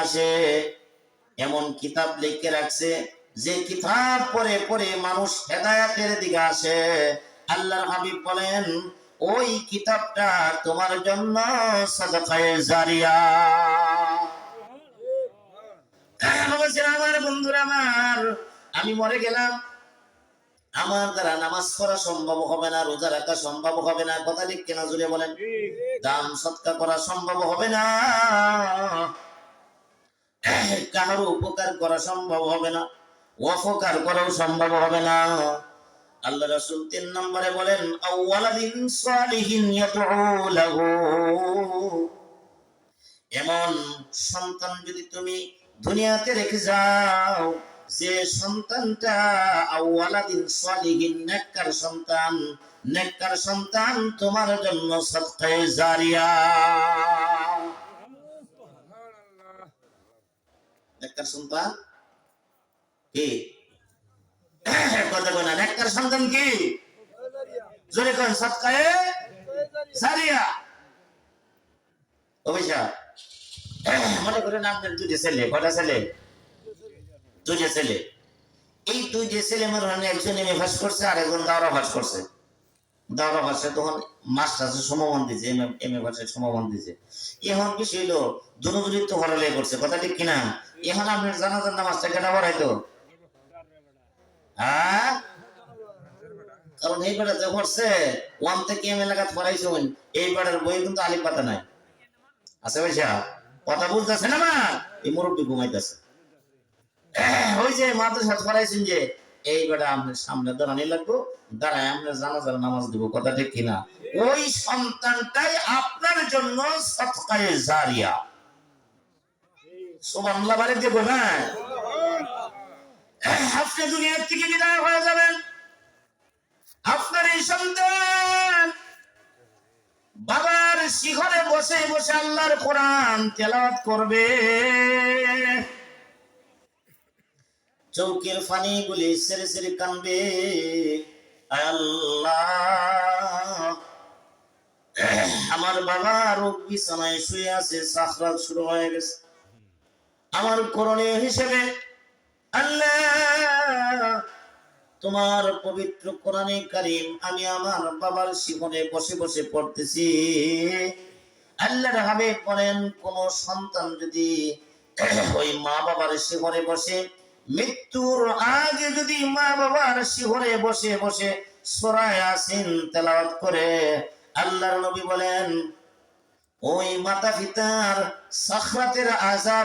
আসে, এমন কিতাব লিখে রাখছে যে কিতাব পড়ে পড়ে মানুষ হেদায়েতের দিকে আসে। আল্লাহর হাবিব বলেন ওই কিতাবটা তোমার জন্য সাদাকায়ে জারিয়া। আমার বন্ধুরা, আমার আমি মরে গেলাম, আমার দ্বারা নামাজ পড়া সম্ভব হবে না, রোজা রাখা সম্ভব হবে না, কথা ঠিক কিনা জুড়ে বলেন? দান সৎকা করা সম্ভব হবে না, কারো উপকার করা সম্ভব হবে না, অপকার করাও সম্ভব হবে না। আল্লাহ রাসূল ৩ নম্বরে বলেন আওয়ালাদিন সালিহিন ইয়াদউ লাহু, এমন সন্তান যদি তুমি দুনিয়াতে রেখে যাও যে সন্তানটা আওয়ালাদিন সালিহিন, নেককার সন্তান, নেককার সন্তান তোমার জন্য সাদকায়ে জারিয়া। নেককার সন্তান কি? কথা বলে না, নেককার সন্তান কি? জোরে কোন সাদকায়ে জারিয়া। অভিশাপ মনে করেন আপনার দুইটা ছেলে, কটা ছেলে? দুইটা ছেলে। এই দুইটা ছেলে মনে হয় একজন এমএ পাস করছে আর একজন দাওরা পাস করছে। দাওরা পাসে তখন মাস্টার্সের সমমান দিয়েছে, এমএ পাসের সমমান দিয়েছে। এখন কি ছিল, দুজনই তো পড়ালেখা করছে, কথা ঠিক কিনা? এখন আপনার জানাজার নামাজটা কেটা পড়াইতো? হ্যাঁ, কারণ এই বেড়া যে পড়ছে 1 থেকে এম এলাকাত পড়াইছেন, এই বেড়ার বই কিন্তু আলিফ পাতা নাই আছে। ভাইসা কথা বুঝতেছে না? এই মুরব্বী ঘুমাইতেছে। ওই যে মাদ্রাসা পড়াইছেন যে এই বেটা আপনার সামনে দাঁড়ানি লাগবো, দাঁড়ায় আমরা জানাজার নামাজ দিব, কথা ঠিক কিনা? ওই সন্তানটাই আপনার জন্য সাদকায়ে জারিয়া। সুবহানাল্লাহ বলে দেব না? আপনি দুনিয়া থেকে বিদায় হয়ে যাবেন, আপনার এই সন্তান বাবার শিখরে বসে বসে আল্লাহর কোরআন তেলাওয়াত করবে, চৌকের ফানি গুলি সেরে সেরে কানবে, আল্লাহ আমার বাবা রোগ বিছানায় শুয়ে আছে, সাকরাত শুরু হয়ে গেছে, আমার করণীয় হিসেবে আল্লাহ তোমার পবিত্র কোরআনে কারীম আমি আমার বাবার শিখরে বসে বসে পড়তেছি। আল্লাহর হাবিব বলেন কোন সন্তান যদি ওই মা বাবার শিখরে বসে মৃত্যুর আগে যদি মা বাবার শিহরে বসে বসে সূরা ইয়াসিন তেলাওয়াত করে, আল্লাহর নবী বলেন ওই মাতা পিতার সাখরাতের আযাব